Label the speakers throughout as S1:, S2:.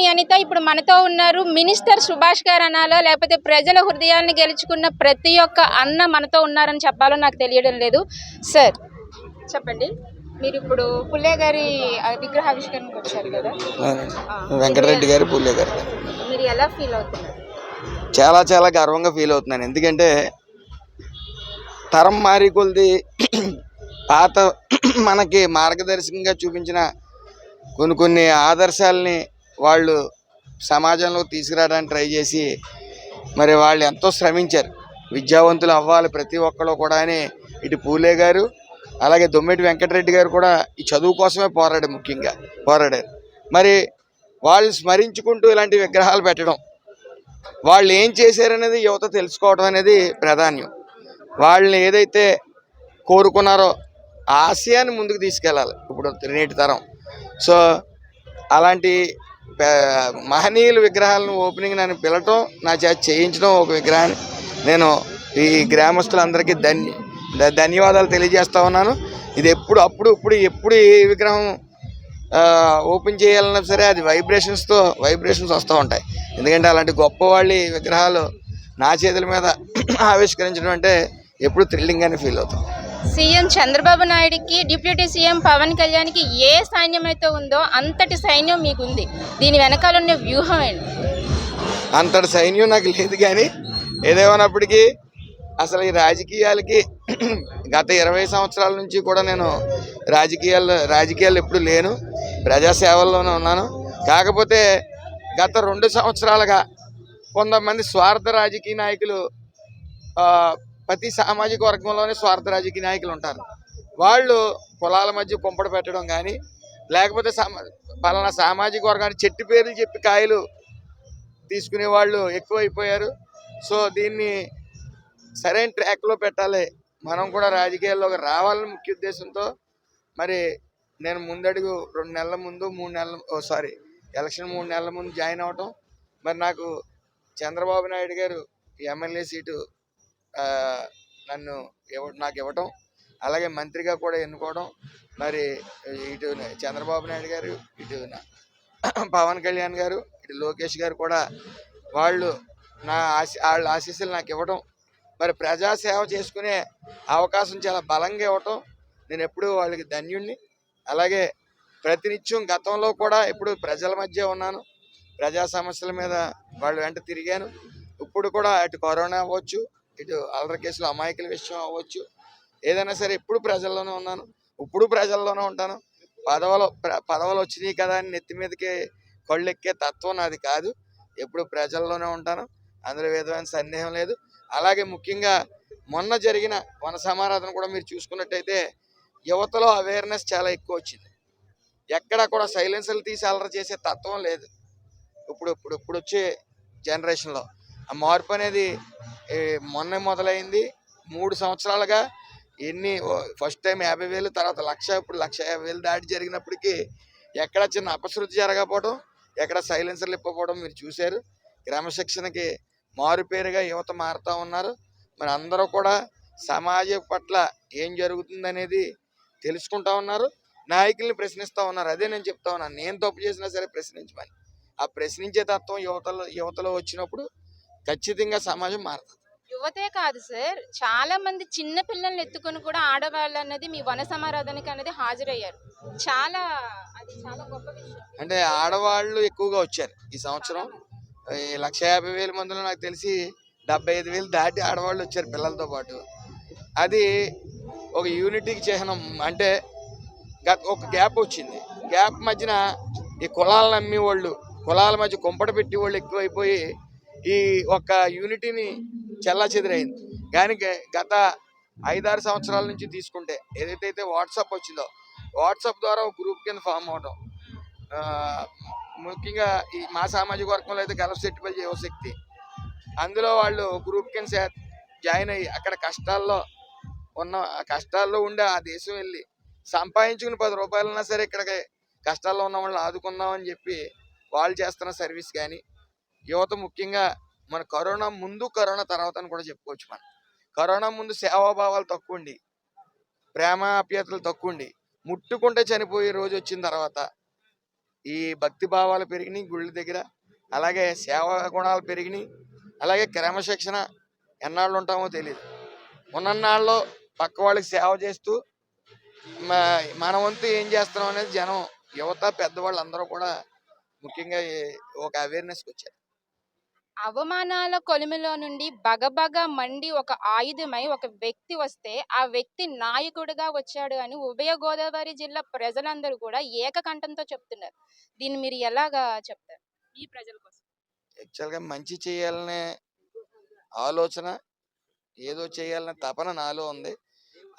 S1: మీ అనిత ఇప్పుడు మనతో ఉన్నారు. మినిస్టర్ సుభాష్ గారు అనాలో లేకపోతే ప్రజల హృదయాన్ని గెలుచుకున్న ప్రతి ఒక్క అన్న మనతో ఉన్నారని చెప్పాలో నాకు తెలియడం లేదు. సార్ చెప్పండి, మీరు ఇప్పుడు పుల్లే గారి విగ్రహావిష్కరణకు వచ్చారు కదా,
S2: వెంకటరెడ్డి గారు పుల్లే గారు,
S1: మీరు ఎలా ఫీల్ అవుతున్నారు?
S2: చాలా చాలా గర్వంగా ఫీల్ అవుతున్నాను. ఎందుకంటే తరం మారి కొలిది పాత మనకి మార్గదర్శకంగా చూపించిన కొన్ని ఆదర్శాలని వాళ్ళు సమాజంలో తీసుకురావడానికి ట్రై చేసి మరి వాళ్ళు ఎంతో శ్రమించారు. విద్యావంతులు అవ్వాలి ప్రతి ఒక్కరు కూడా అని ఇటు పూలే గారు అలాగే దొమ్మెటి వెంకటరెడ్డి గారు కూడా ఈ చదువు కోసమే పోరాడారు. మరి వాళ్ళు స్మరించుకుంటూ ఇలాంటి విగ్రహాలు పెట్టడం, వాళ్ళు ఏం చేశారనేది యువత తెలుసుకోవడం అనేది ప్రాధాన్యం. వాళ్ళని ఏదైతే కోరుకున్నారో ఆశయాన్ని ముందుకు తీసుకెళ్ళాలి ఇప్పుడు నేటి తరం. సో అలాంటి మహనీయుల విగ్రహాలను ఓపెనింగ్ నన్ను పిలవటం, నా చేత చేయించడం ఒక విగ్రహాన్ని నేను ఈ గ్రామస్తులందరికీ ధన్యవాదాలు తెలియజేస్తా ఉన్నాను. ఇది ఇప్పుడు ఏ విగ్రహం ఓపెన్ చేయాలన్నా సరే అది వైబ్రేషన్స్ వస్తూ ఉంటాయి. ఎందుకంటే అలాంటి గొప్ప వాళ్ళ విగ్రహాలు నా చేతుల మీద ఆవిష్కరించడం అంటే ఎప్పుడు థ్రిల్లింగ్గానే ఫీల్ అవుతాం.
S1: సీఎం చంద్రబాబు నాయుడుకి డిప్యూటీ సీఎం పవన్ కళ్యాణ్కి ఏ సైన్యం అయితే ఉందో అంతటి సైన్యం మీకు ఉంది. దీని వెనకాల ఉన్న వ్యూహం ఏంటి?
S2: అంతటి సైన్యం నాకు లేదు, కానీ ఏదేమన్నప్పటికీ అసలు ఈ రాజకీయాలకి గత 20 సంవత్సరాల నుంచి కూడా నేను రాజకీయాలు ఎప్పుడు లేను, ప్రజాసేవల్లోనే ఉన్నాను. కాకపోతే గత 2 సంవత్సరాలుగా కొంతమంది స్వార్థ రాజకీయ నాయకులు, ప్రతి సామాజిక వర్గంలోనే స్వార్థ రాజకీయ నాయకులు ఉంటారు. వాళ్ళు కులాల మధ్య కుంపడ పెట్టడం కానీ, లేకపోతే పలానా సామాజిక వర్గాన్ని చెట్టు పేర్లు చెప్పి కాయలు తీసుకునే వాళ్ళు ఎక్కువైపోయారు. సో దీన్ని సరైన ట్రాక్లో పెట్టాలి, మనం కూడా రాజకీయాల్లోకి రావాలని ముఖ్య ఉద్దేశంతో మరి నేను ముందడుగు 2 నెలల ముందు ఎలక్షన్ 3 నెలల ముందు జాయిన్ అవటం, మరి నాకు చంద్రబాబు నాయుడు గారు ఎమ్మెల్యే సీటు నాకు ఇవ్వటం, అలాగే మంత్రిగా కూడా ఎన్నుకోవడం, మరి ఇటు చంద్రబాబు నాయుడు గారు, ఇటు పవన్ కళ్యాణ్ గారు, ఇటు లోకేష్ గారు కూడా వాళ్ళ ఆశీస్సులు నాకు ఇవ్వటం, మరి ప్రజాసేవ చేసుకునే అవకాశం చాలా బలంగా ఇవ్వటం, నేను ఎప్పుడూ వాళ్ళకి ధన్యుణ్ణి. అలాగే ప్రతినిత్యం గతంలో కూడా ఎప్పుడు ప్రజల మధ్య ఉన్నాను, ప్రజా సమస్యల మీద వాళ్ళ వెంట తిరిగాను. ఇప్పుడు కూడా అటు కరోనా అవ్వచ్చు, ఇటు అల్లరి కేసులు అమాయకుల విషయం అవ్వచ్చు, ఏదైనా సరే ఎప్పుడు ప్రజల్లోనే ఉన్నాను, ఇప్పుడు ప్రజల్లోనే ఉంటాను. పదవులు వచ్చినాయి కదా అని నెత్తి మీదకి కళ్ళెక్కే తత్వం నాది కాదు, ఎప్పుడు ప్రజల్లోనే ఉంటాను, అందులో విధమైన సందేహం లేదు. అలాగే ముఖ్యంగా మొన్న జరిగిన వన సమారాధన కూడా మీరు చూసుకున్నట్టయితే యువతలో అవేర్నెస్ చాలా ఎక్కువ వచ్చింది. ఎక్కడా కూడా సైలెన్సర్లు తీసి అల్లరి చేసే తత్వం లేదు. ఇప్పుడు వచ్చే జనరేషన్లో ఆ మార్పు అనేది మొన్నే మొదలైంది. 3 సంవత్సరాలుగా ఫస్ట్ టైం 50,000, తర్వాత 1,00,000, ఇప్పుడు 1,50,000 దాటి జరిగినప్పటికీ ఎక్కడ చిన్న అపశృతి జరగకపోవడం, ఎక్కడ సైలెన్సర్లు ఇప్పకపోవడం మీరు చూశారు. క్రమశిక్షణకి మారుపేరుగా యువత మారుతూ ఉన్నారు. మరి అందరూ కూడా సమాజం పట్ల ఏం జరుగుతుందనేది తెలుసుకుంటా ఉన్నారు, నాయకుల్ని ప్రశ్నిస్తూ ఉన్నారు. అదే నేను చెప్తా ఉన్నాను, నేను తప్పు చేసినా సరే ప్రశ్నించమని. ఆ ప్రశ్నించే తత్వం యువతలో వచ్చినప్పుడు ఖచ్చితంగా సమాజం మారుతుంది.
S1: యువతే కాదు సార్, చాలా మంది చిన్న పిల్లల్ని ఎత్తుకొని కూడా ఆడవాళ్ళు అనేది మీ వన సమారాధనకి అనేది హాజరయ్యారు. అది చాలా గొప్ప విషయం.
S2: అంటే ఆడవాళ్ళు ఎక్కువగా వచ్చారు ఈ సంవత్సరం. 1,50,000 మందిలో నాకు తెలిసి 75,000 దాటి ఆడవాళ్ళు వచ్చారు పిల్లలతో పాటు. అది ఒక యూనిటీకి చిహ్నం. అంటే ఒక గ్యాప్ వచ్చింది, గ్యాప్ మధ్యన ఈ కులాలను నమ్మి వాళ్ళు, కులాల మధ్య కుంపట పెట్టి వాళ్ళు ఎక్కువైపోయి ఈ ఒక యూనిటీని చెల్లాచెదురైంది. కానీ గత 5-6 సంవత్సరాల నుంచి తీసుకుంటే ఏదైతే వాట్సాప్ వచ్చిందో, వాట్సాప్ ద్వారా ఒక గ్రూప్ కింద ఫామ్ అవడం, ముఖ్యంగా ఈ మా సామాజిక వర్గంలో అయితే గలసెట్టిపల్లి యువశక్తి, అందులో వాళ్ళు గ్రూప్ కింద జాయిన్ అయ్యి అక్కడ కష్టాల్లో ఉండే ఆ దేశం వెళ్ళి సంపాదించుకుని 10 రూపాయలన్నా సరే ఇక్కడికి కష్టాల్లో ఉన్న వాళ్ళని ఆదుకుందామని చెప్పి వాళ్ళు చేస్తున్న సర్వీస్ కానీ, యువత ముఖ్యంగా మన కరోనా ముందు కరోనా తర్వాత అని కూడా చెప్పుకోవచ్చు. మనం కరోనా ముందు సేవాభావాలు తక్కువ ఉండి, ప్రేమ ఆప్యాయతలు తక్కువ ఉండి, ముట్టుకుంటే చనిపోయే రోజు వచ్చిన తర్వాత ఈ భక్తి భావాలు పెరిగినాయి గుళ్ళ దగ్గర, అలాగే సేవా గుణాలు పెరిగినాయి, అలాగే క్రమశిక్షణ ఎన్నాళ్ళు ఉంటామో తెలియదు. ఉన్నన్నాళ్ళు పక్క వాళ్ళకి సేవ చేస్తూ మన వంతు ఏం చేస్తున్నాం అనేది జనం, యువత, పెద్దవాళ్ళు అందరూ కూడా ముఖ్యంగా ఒక అవేర్నెస్కి వచ్చారు.
S1: అవమానాల కొలిమిలో నుండి బగబగ మండి ఒక ఆయుధమై ఒక వ్యక్తి వస్తే ఆ వ్యక్తి నాయకుడిగా వచ్చాడు అని ఉభయ గోదావరి జిల్లా ప్రజలందరూ కూడా ఏకకంఠంతో చెప్తున్నారు. దీన్ని మీరు ఎలాగా చెప్తారు ఈ ప్రజల కోసం?
S2: యాక్చువల్గా మంచి చేయాలనే ఆలోచన, ఏదో చేయాలనే తపన నాలో ఉంది.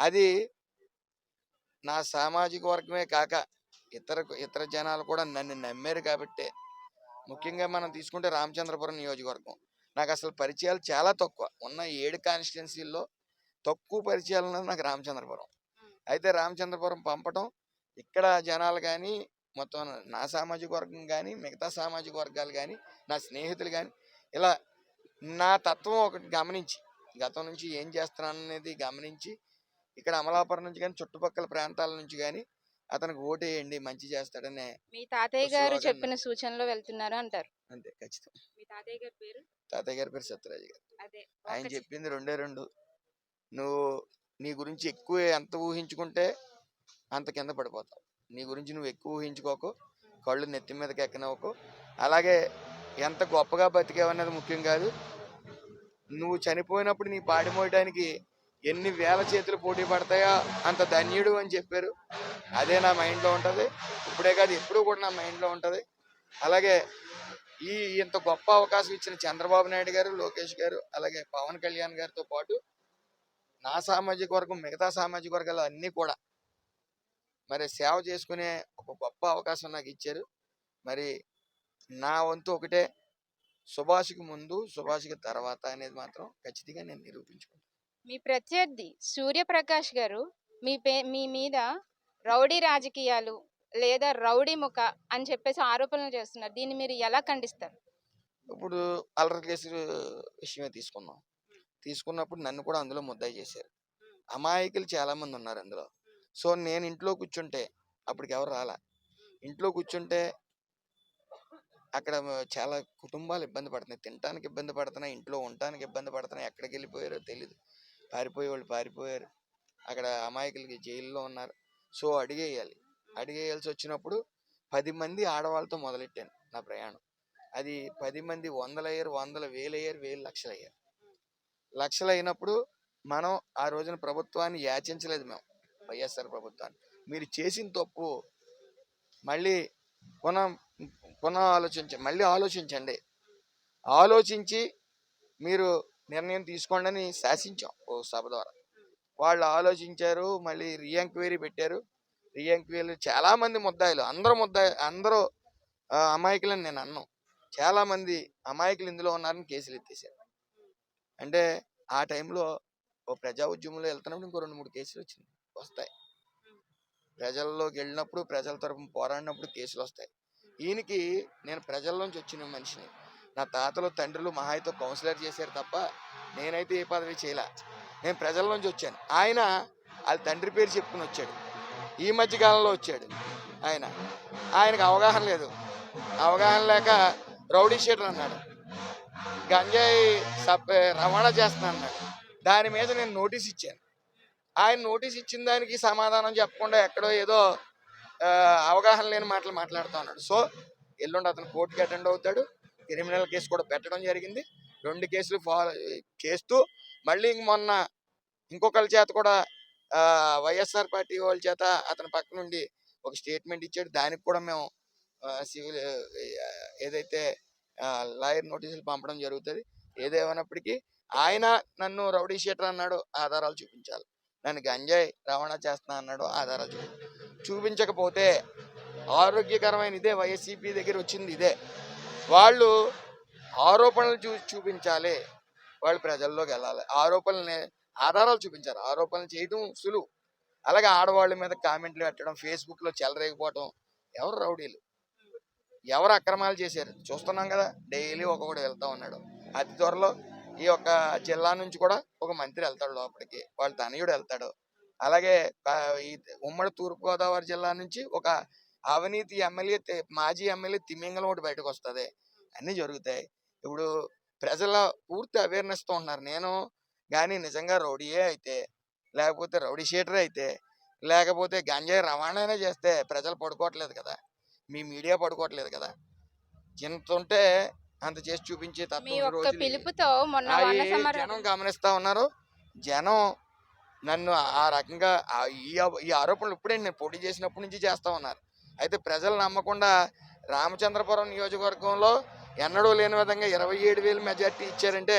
S2: అది నా సామాజిక వర్గమే కాక ఇతర జనాలు కూడా నన్ను నమ్మారు కాబట్టి. ముఖ్యంగా మనం తీసుకుంటే రామచంద్రపురం నియోజకవర్గం నాకు అసలు పరిచయాలు చాలా తక్కువ. ఉన్న 7 కాన్స్టిట్యున్సీల్లో తక్కువ పరిచయాలు ఉన్నది నాకు రామచంద్రపురం. అయితే రామచంద్రపురం పంపటం, ఇక్కడ జనాలు కానీ, మొత్తం నా సామాజిక వర్గం కానీ, మిగతా సామాజిక వర్గాలు కానీ, నా స్నేహితులు కానీ, ఇలా నా తత్వం ఒకటి గమనించి, గతం నుంచి ఏం చేస్తున్నాను అనేది గమనించి, ఇక్కడ అమలాపురం నుంచి కానీ, చుట్టుపక్కల ప్రాంతాల నుంచి కానీ అతనికి ఓటేయండి మంచి చేస్తాడనే
S1: మీ తాతయ్య గారు చెప్పిన సూచనలో వెళ్తున్నారు అంటారు.
S2: అంతే, ఖచ్చితం.
S1: మీ తాతయ్య గారి పేరు?
S2: తాతయ్య గారి పేరు సత్యరాజు గారు.
S1: అదే
S2: ఆయన చెప్పింది 2 నువ్వు నీ గురించి ఎక్కువ ఎంత ఊహించుకుంటే అంత కింద పడిపోతావు. నీ గురించి నువ్వు ఎక్కువ ఊహించుకోకు, కళ్ళు నెత్తి మీదకి ఎక్కనవకు. అలాగే ఎంత గొప్పగా బతికేవన్నది ముఖ్యం కాదు, నువ్వు చనిపోయినప్పుడు నీ పాడి మోయడానికి ఎన్ని వేల చేతులు పోటీ పడతాయో అంత ధన్యుడు అని చెప్పారు. అదే నా మైండ్లో ఉంటుంది. ఇప్పుడే కాదు, ఎప్పుడూ కూడా నా మైండ్లో ఉంటుంది. అలాగే ఇంత గొప్ప అవకాశం ఇచ్చిన చంద్రబాబు నాయుడు గారు, లోకేష్ గారు, అలాగే పవన్ కళ్యాణ్ గారితో పాటు నా సామాజిక వర్గం, మిగతా సామాజిక వర్గాలు అన్నీ కూడా మరి సేవ చేసుకునే ఒక గొప్ప అవకాశం నాకు ఇచ్చారు. మరి నా వంతు ఒకటే, సుభాష్కి ముందు సుభాష్కి తర్వాత అనేది మాత్రం ఖచ్చితంగా నేను నిరూపించుకుంటాను.
S1: మీ ప్రత్యర్థి సూర్యప్రకాష్ గారు మీ మీద రౌడీ రాజకీయాలు లేదా రౌడీ ముఖ అని చెప్పేసి ఆరోపణలు చేస్తున్నారు. దీన్ని మీరు ఎలా ఖండిస్తారు?
S2: ఇప్పుడు అల్లరి కేసు విషయమే తీసుకున్నప్పుడు నన్ను కూడా అందులో ముద్దాయి చేశారు. అమాయకులు చాలా మంది ఉన్నారు అందులో. సో నేను ఇంట్లో కూర్చుంటే, అప్పటికి ఎవరు రాలా, ఇంట్లో కూర్చుంటే అక్కడ చాలా కుటుంబాలు ఇబ్బంది పడుతున్నాయి, తినడానికి ఇబ్బంది పడుతున్నాయి, ఇంట్లో ఉండటానికి ఇబ్బంది పడుతున్నాయి. ఎక్కడికి వెళ్ళిపోయారో తెలీదు, పారిపోయేవాళ్ళు పారిపోయారు, అక్కడ అమాయకులకి జైల్లో ఉన్నారు. సో అడిగేయాల్సి వచ్చినప్పుడు 10 మంది ఆడవాళ్ళతో మొదలెట్టాను నా ప్రయాణం. అది 10 మంది 100 అయ్యారు, 100 వేలు అయ్యారు, 1000 లక్షలు అయ్యారు. లక్షలు అయినప్పుడు మనం ఆ రోజున ప్రభుత్వాన్ని యాచించలేదు. మేము వైఎస్ఆర్ ప్రభుత్వాన్ని, మీరు చేసిన తప్పు మళ్ళీ ఆలోచించండి, ఆలోచించి మీరు నిర్ణయం తీసుకోండి అని శాసించాం ఓ సభ ద్వారా. వాళ్ళు ఆలోచించారు, మళ్ళీ రీఎంక్వైరీ పెట్టారు. రీఎంక్వైరీ చాలా మంది ముద్దాయిలు, అందరూ అమాయకులని నేను అన్నాం. చాలా మంది అమాయకులు ఇందులో ఉన్నారని కేసులు ఎత్తేసారు. అంటే ఆ టైంలో ఓ ప్రజా ఉద్యమంలో వెళ్తున్నప్పుడు ఇంకో 2-3 కేసులు వస్తాయి. ప్రజల్లోకి వెళ్ళినప్పుడు, ప్రజల తరపున పోరాడినప్పుడు కేసులు వస్తాయి. ఈయనకి నేను ప్రజల్లోంచి వచ్చిన మనిషిని. నా తాతలు తండ్రులు మహాయితో కౌన్సిలర్ చేశారు తప్ప నేనైతే ఏ పదవి చేయలే. నేను ప్రజల్లోంచి వచ్చాను. వాళ్ళ తండ్రి పేరు చెప్పుకుని వచ్చాడు, ఈ మధ్యకాలంలో వచ్చాడు. ఆయనకు అవగాహన లేదు. అవగాహన లేక రౌడీ షీటర్ అన్నాడు, గంజాయి రవాణా చేస్తున్నా అన్నాడు. దాని మీద నేను నోటీస్ ఇచ్చాను. ఆయన నోటీస్ ఇచ్చిన దానికి సమాధానం చెప్పకుండా ఎక్కడో ఏదో అవగాహన లేని మాటలు మాట్లాడుతూ ఉన్నాడు. సో ఎల్లుండి అతను కోర్టుకి అటెండ్ అవుతాడు. క్రిమినల్ కేసు కూడా పెట్టడం జరిగింది. 2 కేసులు ఫాలో చేస్తూ మళ్ళీ మొన్న ఇంకొకరి చేత కూడా వైఎస్ఆర్ పార్టీ వాళ్ళ చేత అతని పక్క నుండి ఒక స్టేట్మెంట్ ఇచ్చాడు. దానికి కూడా మేము సివిల్ ఏదైతే లాయర్ నోటీసులు పంపడం జరుగుతుంది. ఏదేమైనప్పటికీ ఆయన నన్ను రౌడీ షీటర్ అన్నాడు, ఆధారాలు చూపించాలి. నన్ను గంజాయి రవాణా చేస్తున్నా అన్నాడు, ఆధారాలు చూపించకపోతే ఆరోగ్యకరమైన ఇదే వైఎస్సీపీ దగ్గర వచ్చింది ఇదే. వాళ్ళు ఆరోపణలు చూపించాలి, వాళ్ళు ప్రజల్లోకి వెళ్ళాలి. ఆధారాలు చూపించారు. ఆరోపణలు చేయడం సులువు. అలాగే ఆడవాళ్ళ మీద కామెంట్లు పెట్టడం, ఫేస్బుక్లో చెలరేగిపోవటం. ఎవరు రౌడీలు, ఎవరు అక్రమాలు చేశారు చూస్తున్నాం కదా. డైలీ ఒక్కొక్కడు వెళ్తా ఉన్నాడు. అతి త్వరలో ఈ యొక్క జిల్లా నుంచి కూడా ఒక మంత్రి వెళ్తాడు లోపలికి, వాళ్ళ తనయుడు వెళ్తాడు. అలాగే ఈ ఉమ్మడి తూర్పుగోదావరి జిల్లా నుంచి ఒక అవినీతి ఎమ్మెల్యే మాజీ ఎమ్మెల్యే తిమింగలం ఒకటి బయటకు వస్తుంది, అన్నీ జరుగుతాయి. ఇప్పుడు ప్రజల పూర్తి అవేర్నెస్తో ఉన్నారు. నేను కానీ నిజంగా రౌడీయే అయితే, లేకపోతే రౌడీ షీటరే అయితే, లేకపోతే గంజాయి రవాణానే చేస్తే ప్రజలు పడుకోవట్లేదు కదా, మీ మీడియా పడుకోవట్లేదు కదా. ఇంత ఉంటే అంత చేసి చూపించే
S1: మీ
S2: తత్వం ఈ
S1: ఒక్క
S2: రోజులు
S1: పిలుపుతో మొన్న
S2: అవి
S1: వన సమర
S2: జనం గమనిస్తా ఉన్నారు. జనం నన్ను ఆ రకంగా ఈ ఆరోపణలు ఇప్పుడే నేను పోటీ చేసినప్పటి నుంచి చేస్తా ఉన్నారు. అయితే ప్రజలు నమ్మకుండా రామచంద్రపురం నియోజకవర్గంలో ఎన్నడూ లేని విధంగా 27,000 మెజార్టీ ఇచ్చారంటే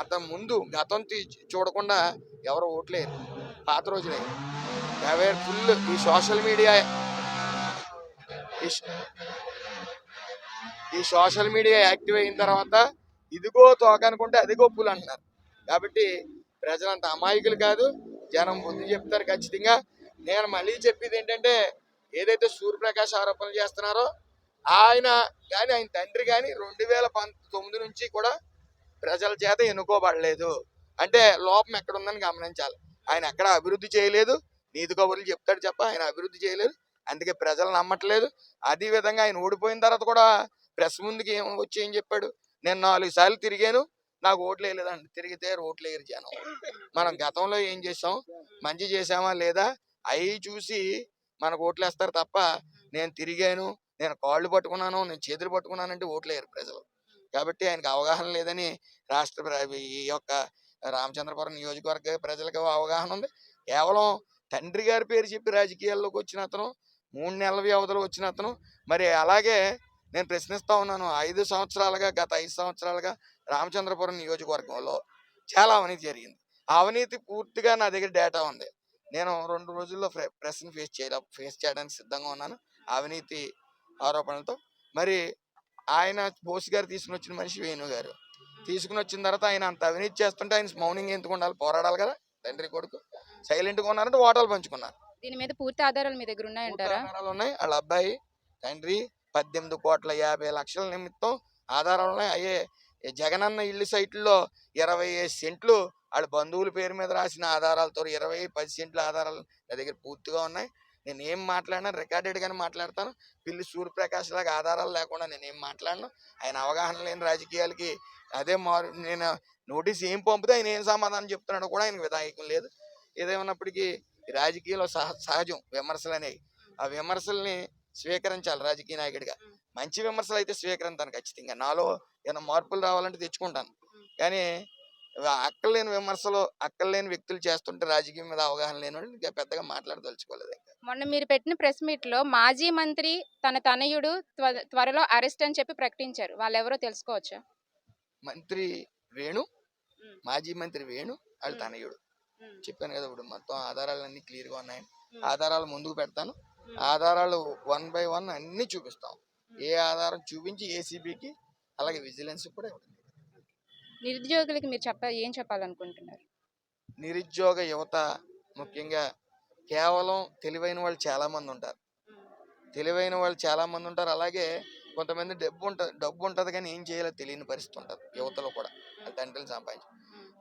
S2: అంత ముందు గతం చూడకుండా ఎవరు ఓట్లేరు. పాత రోజులే ఫుల్ ఈ సోషల్ మీడియా ఈ సోషల్ మీడియా యాక్టివ్ అయిన తర్వాత ఇదిగో తోక అనుకుంటే అదిగో పూలు అంటున్నారు. కాబట్టి ప్రజలంత అమాయకులు కాదు, జనం బుద్ధి చెప్తారు ఖచ్చితంగా. నేను మళ్ళీ చెప్పేది ఏంటంటే, ఏదైతే సూర్యప్రకాష్ ఆరోపణలు చేస్తున్నారో ఆయన కానీ ఆయన తండ్రి కానీ 2019 నుంచి కూడా ప్రజల చేత ఎన్నుకోబడలేదు. అంటే లోపం ఎక్కడుందని గమనించాలి. ఆయన ఎక్కడ అభివృద్ధి చేయలేదు, నీతి కబుర్లు చెప్తాడు చెప్ప ఆయన అభివృద్ధి చేయలేదు. అందుకే ప్రజలు నమ్మట్లేదు. అదే విధంగా ఆయన ఓడిపోయిన తర్వాత కూడా ప్రెస్ ముందుకి వచ్చి ఏం చెప్పాడు, నేను 4 సార్లు తిరిగాను, నాకు ఓట్లు వేయలేదండి. తిరిగితే ఓట్లు వేయరు జనం. మనం గతంలో ఏం చేసాం, మంచి చేసామా లేదా అవి చూసి మనకు ఓట్లు వేస్తారు తప్ప, నేను తిరిగాను, నేను కాళ్ళు పట్టుకున్నాను, నేను చేతులు పట్టుకున్నానంటే ఓట్లు వేయరు ప్రజలు. కాబట్టి ఆయనకు అవగాహన లేదని ఈ యొక్క రామచంద్రపురం నియోజకవర్గ ప్రజలకు అవగాహన ఉంది. కేవలం తండ్రి గారి పేరు చెప్పి రాజకీయాల్లోకి వచ్చిన అతను, 3 నెలల వ్యవధిలో వచ్చిన అతను. మరి అలాగే నేను ప్రశ్నిస్తా ఉన్నాను, గత 5 సంవత్సరాలుగా రామచంద్రపురం నియోజకవర్గంలో చాలా అవినీతి జరిగింది. ఆ అవినీతి పూర్తిగా నా దగ్గర డేటా ఉంది. నేను 2 రోజుల్లో ప్రెస్ని ఫేస్ చేయడానికి సిద్ధంగా ఉన్నాను అవినీతి ఆరోపణలతో. మరి ఆయన బోస్ గారు తీసుకుని వచ్చిన మనిషి వేణు గారు తీసుకుని వచ్చిన తర్వాత ఆయన అంత అవినీతి చేస్తుంటే ఆయన మౌనంగా ఎందుకు ఉండాలి, పోరాడాలి కదా. తండ్రి కొడుకు సైలెంట్గా ఉన్నారంటే ఓటాలు పంచుకున్నారు.
S1: దీని మీద పూర్తి ఆధారాలు మీ దగ్గర ఉన్నాయంటారా?
S2: ఆధారాలు ఉన్నాయి. వాళ్ళ అబ్బాయి తండ్రి 18,50,00,000 నిమిత్తం ఆధారాలు ఉన్నాయి. అయ్యే జగనన్న ఇల్లు సైట్లో 25 సెంట్లు వాళ్ళ బంధువుల పేరు మీద రాసిన ఆధారాలతో 10 సెంట్ల ఆధారాలు నా దగ్గర పూర్తిగా ఉన్నాయి. నేను ఏం మాట్లాడినా రికార్డెడ్గానే మాట్లాడతాను. పిల్లి సూర్యప్రకాష్ లాగా ఆధారాలు లేకుండా నేను ఏం మాట్లాడను. ఆయన అవగాహన లేని రాజకీయాలకి నేను నోటీస్ ఏం పంపితే ఆయన ఏం సమాధానం చెప్తున్నాడో కూడా ఆయనకు విధాయకం లేదు. ఏదేమన్నప్పటికీ రాజకీయంలో సహజం విమర్శలు అనేవి. ఆ విమర్శల్ని స్వీకరించాలి రాజకీయ నాయకుడిగా. మంచి విమర్శలు అయితే స్వీకరించాను ఖచ్చితంగా. నాలో ఏమైనా మార్పులు రావాలంటే తెచ్చుకుంటాను. కానీ అక్కర్లేని విమర్శలు అక్కర్లేని వ్యక్తులు చేస్తుంటే రాజకీయం మీద అవగాహన లేని వాళ్ళు ఇంకా పెద్దగా మాట్లాడదలుచుకోలేదు.
S1: మొన్న మీరు పెట్టిన ప్రెస్ మీట్లో మాజీ మంత్రి తన తనయుడు త్వరలో అరెస్ట్ అని చెప్పి ప్రకటించారు. వాళ్ళు ఎవరో తెలుసుకోవచ్చా?
S2: మంత్రి వేణు, మాజీ మంత్రి వేణు వాళ్ళ తనయుడు. చెప్పాను కదా, ఇప్పుడు మొత్తం ఆధారాలన్నీ క్లియర్గా ఉన్నాయి. ఆధారాలు ముందుకు పెడతాను. ఆధారాలు 1 by 1 అన్ని చూపిస్తాం. ఏ ఆధారం చూపించి ఏసీబీకి అలాగే విజిలెన్స్ కూడా ఇవ్వండి.
S1: నిరుద్యోగులకి మీరు ఏం చెప్పాలనుకుంటున్నారు?
S2: నిరుద్యోగ యువత ముఖ్యంగా కేవలం తెలివైన వాళ్ళు చాలా మంది ఉంటారు. అలాగే కొంతమంది డబ్బు ఉంటుంది కానీ ఏం చేయాలో తెలియని పరిస్థితి ఉంటుంది యువతలో కూడా, తండ్రులు సంపాదించి.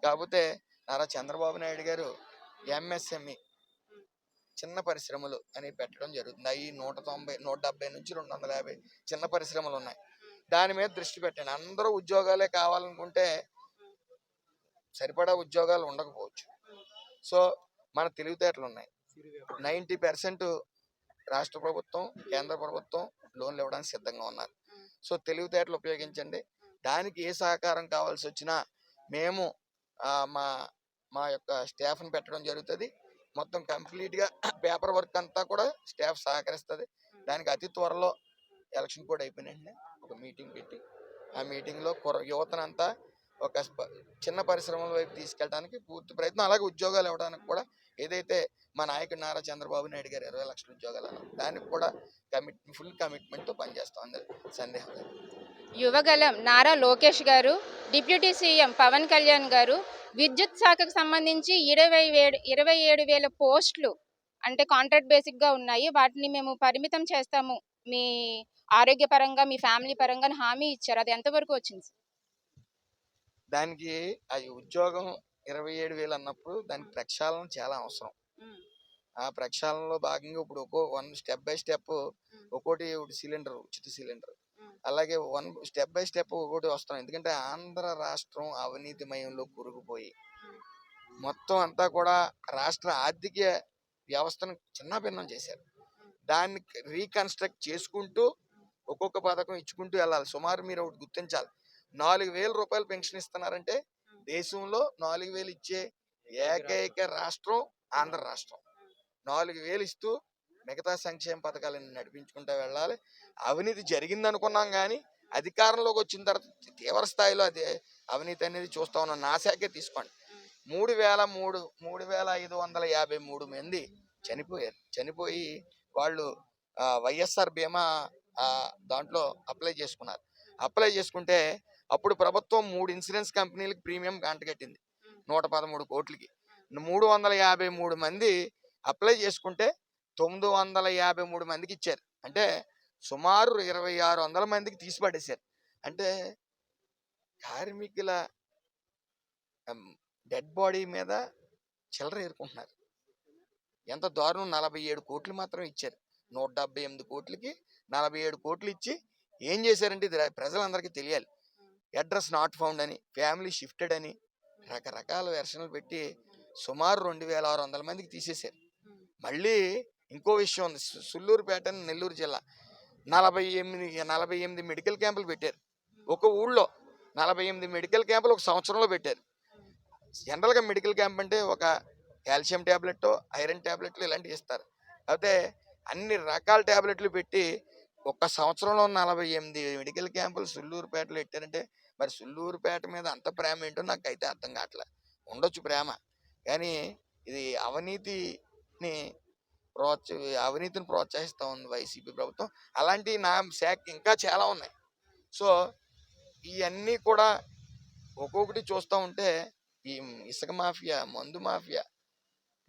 S2: కాకపోతే నారా చంద్రబాబు నాయుడు గారు ఎంఎస్ఎంఈ చిన్న పరిశ్రమలు అని పెట్టడం జరుగుతుంది. అవి 170 నుంచి 250 చిన్న పరిశ్రమలు ఉన్నాయి. దాని మీద దృష్టి పెట్టండి. అందరూ ఉద్యోగాలే కావాలనుకుంటే సరిపడా ఉద్యోగాలు ఉండకపోవచ్చు. సో మన తెలివితేటలు ఉన్నాయి. 90% రాష్ట్ర ప్రభుత్వం, కేంద్ర ప్రభుత్వం లోన్లు ఇవ్వడానికి సిద్ధంగా ఉన్నారు. సో తెలివితేటలు ఉపయోగించండి. దానికి ఏ సహకారం కావాల్సి వచ్చినా మేము మా యొక్క స్టాఫ్ని పెట్టడం జరుగుతుంది. మొత్తం కంప్లీట్గా పేపర్ వర్క్ అంతా కూడా స్టాఫ్ సహకరిస్తుంది. దానికి అతి త్వరలో ఎలక్షన్ కూడా అయిపోయినండి ఒక మీటింగ్ పెట్టి ఆ మీటింగ్లో యువతనంతా ఒక చిన్న పరిశ్రమల వైపు తీసుకెళ్ళడానికి పూర్తి ప్రయత్నం, అలాగే ఉద్యోగాలు ఇవ్వడానికి కూడా ఏదైతే మా నాయకుడు నారా చంద్రబాబు నాయుడు గారు 20 లక్షల ఉద్యోగాలు అన్నారు, దానికి కూడా ఫుల్ కమిట్మెంట్తో పనిచేస్తాం. అందరు సందేహం లేదు.
S1: యువగలం నారా లోకేష్ గారు, డిప్యూటీ సీఎం పవన్ కళ్యాణ్ గారు విద్యుత్ శాఖకు సంబంధించి 27,000 పోస్టులు అంటే కాంట్రాక్ట్ బేసిక్గా ఉన్నాయి, వాటిని మేము పరిమితం చేస్తాము మీ ఆరోగ్యపరంగా మీ ఫ్యామిలీ పరంగా హామీ ఇచ్చారు. అది ఎంతవరకు వచ్చింది?
S2: దానికి అది ఉద్యోగం 27,000 అన్నప్పుడు దానికి ప్రక్షాళన చాలా అవసరం. ఆ ప్రక్షాళనలో భాగంగా ఇప్పుడు వన్ స్టెప్ బై స్టెప్ ఒక్కోటి సిలిండర్, ఉచిత సిలిండర్, అలాగే వన్ స్టెప్ బై స్టెప్ ఒక్కోటి వస్తున్నాం. ఎందుకంటే ఆంధ్ర రాష్ట్రం అవినీతిమయంలో కూరుకుపోయి మొత్తం అంతా కూడా రాష్ట్ర ఆర్థిక వ్యవస్థను చిన్నాభిన్నం చేశారు. దాన్ని రీకన్స్ట్రక్ట్ చేసుకుంటూ ఒక్కొక్క పథకం ఇచ్చుకుంటూ వెళ్ళాలి. సుమారు మీరు ఒకటి గుర్తించాలి, 4,000 రూపాయలు పెన్షన్ ఇస్తున్నారంటే దేశంలో 4,000 ఇచ్చే ఏకైక రాష్ట్రం ఆంధ్ర రాష్ట్రం. 4,000 ఇస్తూ మిగతా సంక్షేమ పథకాలను నడిపించుకుంటూ వెళ్ళాలి. అవినీతి జరిగింది అనుకున్నాం, కానీ అధికారంలోకి వచ్చిన తర్వాత తీవ్ర స్థాయిలో అదే అవినీతి అనేది చూస్తా ఉన్నాం. నా శాఖే తీసుకోండి, 3,553 మంది చనిపోయారు. చనిపోయి వాళ్ళు వైఎస్ఆర్ బీమా దాంట్లో అప్లై చేసుకున్నారు. అప్లై చేసుకుంటే అప్పుడు ప్రభుత్వం 3 ఇన్సూరెన్స్ కంపెనీలకు ప్రీమియం కట్టింది 113 కోట్లకి. 353 మంది అప్లై చేసుకుంటే 953 మందికి ఇచ్చారు. అంటే సుమారు 2,600 మందికి తీసిపడేశారు. అంటే కార్మికుల డెడ్ బాడీ మీద చిల్లర ఏరుకుంటున్నారు. ఎంత దారుణం! 47 కోట్లు మాత్రం ఇచ్చారు. 178 కోట్లకి 47 కోట్లు ఇచ్చి ఏం చేశారంటే ఇది ప్రజలందరికీ తెలియాలి. అడ్రస్ నాట్ ఫౌండ్ అని, ఫ్యామిలీ షిఫ్టెడ్ అని రకరకాల వెర్షన్లు పెట్టి సుమారు 2,600 మందికి తీసేశారు. మళ్ళీ ఇంకో విషయం ఉంది, సుల్లూరుపేట నెల్లూరు జిల్లా 48 మెడికల్ క్యాంపులు పెట్టారు. ఒక ఊళ్ళో 48 మెడికల్ క్యాంపులు ఒక సంవత్సరంలో పెట్టారు. జనరల్గా మెడికల్ క్యాంప్ అంటే ఒక కాల్షియం ట్యాబ్లెట్, ఐరన్ ట్యాబ్లెట్లు ఇలాంటివి ఇస్తారు. అయితే అన్ని రకాల ట్యాబ్లెట్లు పెట్టి ఒక్క సంవత్సరంలో 48 మెడికల్ క్యాంపులు సుల్లూరుపేటలో పెట్టారంటే మరి సుల్లూరుపేట మీద అంత ప్రేమ ఏంటో నాకైతే అర్థం కావట్లేదు. ఉండొచ్చు ప్రేమ, కానీ ఇది అవినీతిని ప్రోత్సహిస్తూ ఉంది వైసీపీ ప్రభుత్వం. అలాంటి నా శాఖ ఇంకా చాలా ఉన్నాయి. సో ఇవన్నీ కూడా ఒక్కొక్కటి చూస్తూ ఉంటే ఈ ఇసుక మాఫియా, మందు మాఫియా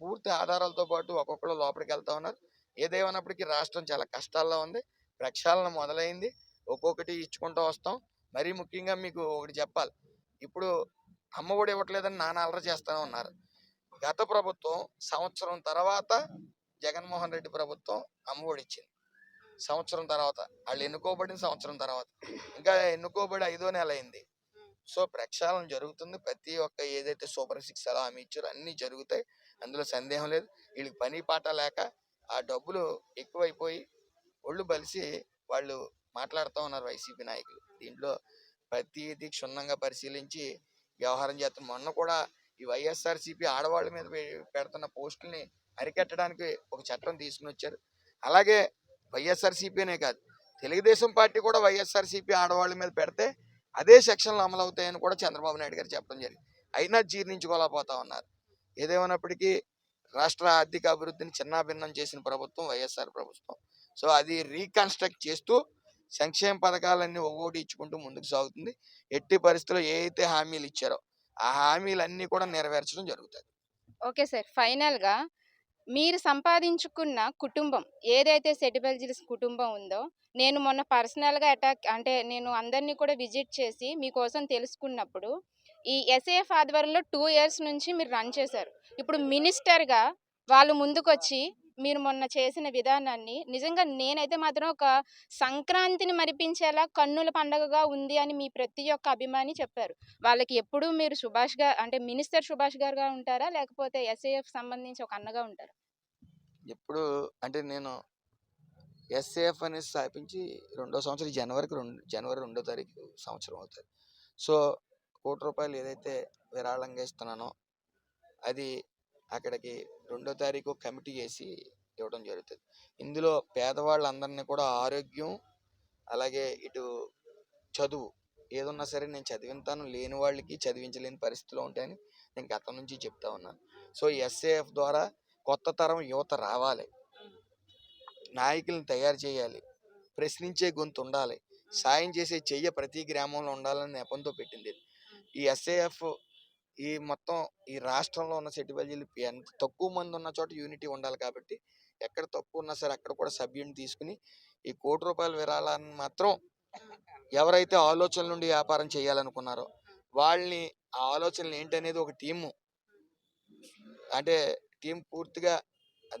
S2: పూర్తి ఆధారాలతో పాటు ఒక్కొక్కరు లోపలికి వెళ్తా ఉన్నారు. ఏదేమన్నప్పటికీ రాష్ట్రం చాలా కష్టాల్లో ఉంది. ప్రక్షాళన మొదలైంది, ఒక్కొక్కటి ఇచ్చుకుంటూ వస్తాం. మరీ ముఖ్యంగా మీకు ఒకటి చెప్పాలి, ఇప్పుడు అమ్మఒడి ఇవ్వట్లేదని నాన్న అలర చేస్తూనే ఉన్నారు. గత ప్రభుత్వం సంవత్సరం తర్వాత జగన్మోహన్ రెడ్డి ప్రభుత్వం అమ్మఒడి ఇచ్చింది. సంవత్సరం తర్వాత వాళ్ళు ఎన్నుకోబడిన సంవత్సరం తర్వాత, ఇంకా ఎన్నుకోబడి 5వ నెల అయింది. సో ప్రక్షాళన జరుగుతుంది. ప్రతి ఒక్క ఏదైతే సూపర్ 6 అలా హామీ ఇచ్చారో అన్నీ జరుగుతాయి, అందులో సందేహం లేదు. వీళ్ళకి పని పాట లేక ఆ డబ్బులు ఎక్కువైపోయి ఒళ్ళు బలిసి వాళ్ళు మాట్లాడుతూ ఉన్నారు వైసీపీ నాయకులు. దీంట్లో ప్రతిదీ క్షుణ్ణంగా పరిశీలించి వ్యవహారం చేస్తాం. మొన్న కూడా ఈ వైఎస్ఆర్సీపీ ఆడవాళ్ళ మీద పెడుతున్న పోస్టుల్ని అరికట్టడానికి ఒక చట్టం తీసుకుని వచ్చారు. అలాగే వైఎస్ఆర్సీపీ అనే కాదు, తెలుగుదేశం పార్టీ కూడా వైఎస్ఆర్సీపీ ఆడవాళ్ళ మీద పెడితే అదే సెక్షన్లు అమలు అవుతాయని కూడా చంద్రబాబు నాయుడు గారు చెప్పడం జరిగింది. అయినా జీర్ణించుకోలేకపోతా ఉన్నారు. ఏదేమన్నప్పటికీ రాష్ట్ర ఆర్థిక అభివృద్ధిని చిన్నాభిన్నం చేసిన ప్రభుత్వం వైఎస్ఆర్ ప్రభుత్వం. సో అది రీకన్స్ట్రక్ట్ చేస్తూ సంక్షేమ పథకాలన్నీ ఒక్కొక్కటి ఇచ్చుకుంటూ ముందుకు సాగుతుంది. ఎట్టి పరిస్థితుల్లో ఏ అయితే హామీలు ఇచ్చారో ఆ హామీలన్నీ కూడా నెరవేర్చడం జరుగుతుంది.
S1: ఓకే సార్, ఫైనల్గా మీరు సంపాదించుకున్న కుటుంబం ఏదైతే సెటిబల్జిల్స్ కుటుంబం ఉందో, నేను మొన్న పర్సనల్గా నేను అందరినీ కూడా విజిట్ చేసి మీకోసం తెలుసుకున్నప్పుడు ఈ ఎస్ఏఎఫ్ ఆధ్వర్యంలో 2 ఇయర్స్ నుంచి మీరు రన్ చేశారు. ఇప్పుడు మినిస్టర్గా వాళ్ళు ముందుకొచ్చి మీరు మొన్న చేసిన విధానాన్ని నిజంగా నేనైతే మాత్రం ఒక సంక్రాంతిని మరిపించేలా కన్నుల పండగగా ఉంది అని మీ ప్రతి ఒక్క అభిమాని చెప్పారు. వాళ్ళకి ఎప్పుడు మీరు మినిస్టర్ సుభాష్ గారుగా ఉంటారా, లేకపోతే ఎస్ఏఎఫ్ సంబంధించి ఒక అన్నగా ఉంటారా?
S2: ఎప్పుడు అంటే నేను ఎస్ఏఎఫ్ అనేది స్థాపించి 2వ సంవత్సరం జనవరి 2వ తారీఖు సంవత్సరం అవుతుంది. సో ₹1 ఏదైతే విరాళంగా ఇస్తున్నానో అది అక్కడికి 2వ తారీఖు కమిటీ చేసి ఇవ్వడం జరుగుతుంది. ఇందులో పేదవాళ్ళందరినీ కూడా ఆరోగ్యం, అలాగే ఇటు చదువు ఏదున్నా సరే నేను చదివిస్తాను, లేని వాళ్ళకి చదివించలేని పరిస్థితిలో ఉంటాయని నేను గతం నుంచి చెప్తా ఉన్నాను. సో ఎస్ఏఎఫ్ ద్వారా కొత్త తరం యువత రావాలి, నాయకులను తయారు చేయాలి, ప్రశ్నించే గొంతు ఉండాలి, సాయం చేసే చెయ్య ప్రతి గ్రామంలో ఉండాలని నెపంతో పెట్టింది ఈ ఎస్ఏఎఫ్. ఈ మొత్తం ఈ రాష్ట్రంలో ఉన్న సెటిబల్జీలు ఎంత తక్కువ మంది ఉన్న చోట యూనిటీ ఉండాలి కాబట్టి ఎక్కడ తక్కువ ఉన్నా సరే అక్కడ కూడా సభ్యుని తీసుకుని ఈ ₹1 విరాళాన్ని మాత్రం ఎవరైతే ఆలోచనల నుండి వ్యాపారం చేయాలనుకున్నారో వాళ్ళని ఆ ఆలోచనలు ఏంటనేది ఒక టీం పూర్తిగా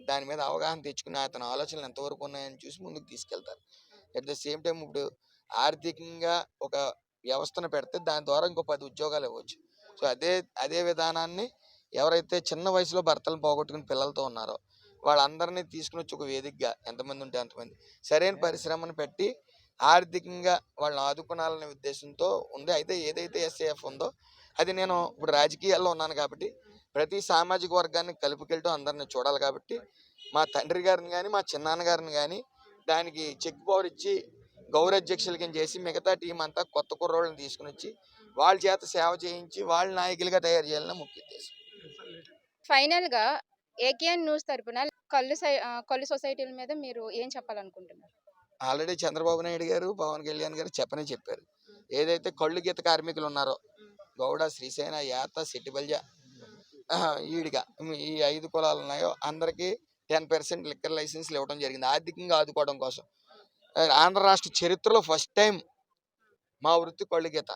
S2: దాని మీద అవగాహన తెచ్చుకుని అతని ఆలోచనలు ఎంతవరకు ఉన్నాయని చూసి ముందుకు తీసుకెళ్తారు. అట్ ద సేమ్ టైం ఇప్పుడు ఆర్థికంగా ఒక వ్యవస్థను పెడితే దాని ద్వారా ఇంకో 10 ఉద్యోగాలు ఇవ్వచ్చు. సో అదే విధానాన్ని ఎవరైతే చిన్న వయసులో భర్తలను పోగొట్టుకుని పిల్లలతో ఉన్నారో వాళ్ళందరినీ తీసుకుని వచ్చి ఒక వేదికగా ఎంతమంది ఉంటే అంతమంది సరైన పరిశ్రమను పెట్టి ఆర్థికంగా వాళ్ళని ఆదుకునాలనే ఉద్దేశంతో ఉంది. అయితే ఏదైతే ఎస్ఏఎఫ్ ఉందో అది నేను ఇప్పుడు రాజకీయాల్లో ఉన్నాను కాబట్టి ప్రతి సామాజిక వర్గాన్ని కలుపుకెళ్తూ అందరిని చూడాలి కాబట్టి మా తండ్రి గారిని కానీ మా చిన్నాన్నగారిని కానీ దానికి చెక్ పవర్ ఇచ్చి గౌరవ అధ్యక్షుల కింద చేసి మిగతా టీం అంతా కొత్త కుర్రోళ్ళని తీసుకుని వచ్చి వాళ్ళ చేత సేవ చేయించి వాళ్ళ నాయకులుగా తయారు చేయాలని ముఖ్య ఉద్దేశం.
S1: ఫైనల్గా ఏకేఎన్ న్యూస్ తరపున కళ్ళు సొసైటీల మీద మీరు ఏం చెప్పాలనుకుంటున్నారు?
S2: ఆల్రెడీ చంద్రబాబు నాయుడు గారు పవన్ కళ్యాణ్ గారు చెప్పారు. ఏదైతే కళ్ళు గీత కార్మికులు ఉన్నారో గౌడ, శ్రీసేన, యాత, సిట్టిబల్జ, ఈడిగా ఈ 5 కులాలు ఉన్నాయో అందరికీ 10% లిక్కర్ లైసెన్స్లు ఇవ్వడం జరిగింది ఆర్థికంగా ఆదుకోవడం కోసం. ఆంధ్ర రాష్ట్ర చరిత్రలో ఫస్ట్ టైం మా వృత్తి కళ్ళు గీత.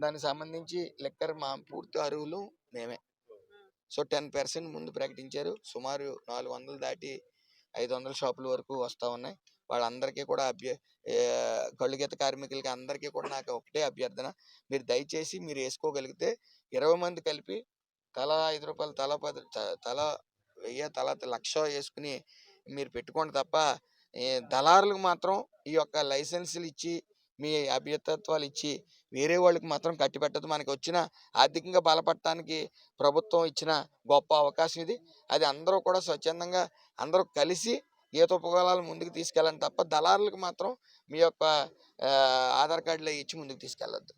S2: దానికి సంబంధించి లిక్కర్ మా పూర్తి అర్హులు మేమే. సో 10% ముందు ప్రకటించారు. సుమారు 400 దాటి 500 షాపుల వరకు వస్తూ ఉన్నాయి. వాళ్ళందరికీ కూడా కళ్ళు గీత కార్మికులకి అందరికీ కూడా నాకు ఒకటే అభ్యర్థన, మీరు దయచేసి మీరు వేసుకోగలిగితే 20 మంది కలిపి తలా 5 రూపాయలు, తలా 10, తలా 1000, తలా 1,00,000 వేసుకుని మీరు పెట్టుకోండి తప్ప దళారులకు మాత్రం ఈ యొక్క లైసెన్సులు ఇచ్చి మీ అభ్యర్థత్వాలు ఇచ్చి వేరే వాళ్ళకి మాత్రం కట్టిపెట్టదు. మనకి వచ్చిన ఆర్థికంగా బలపడటానికి ప్రభుత్వం ఇచ్చిన గొప్ప అవకాశం ఇది. అది అందరూ కూడా స్వచ్ఛందంగా అందరూ కలిసి గీతోపగలాలు ముందుకు తీసుకెళ్ళండి తప్ప దళారులకు మాత్రం మీ యొక్క ఆధార్ కార్డులు ఇచ్చి ముందుకు తీసుకెళ్ళొద్దు.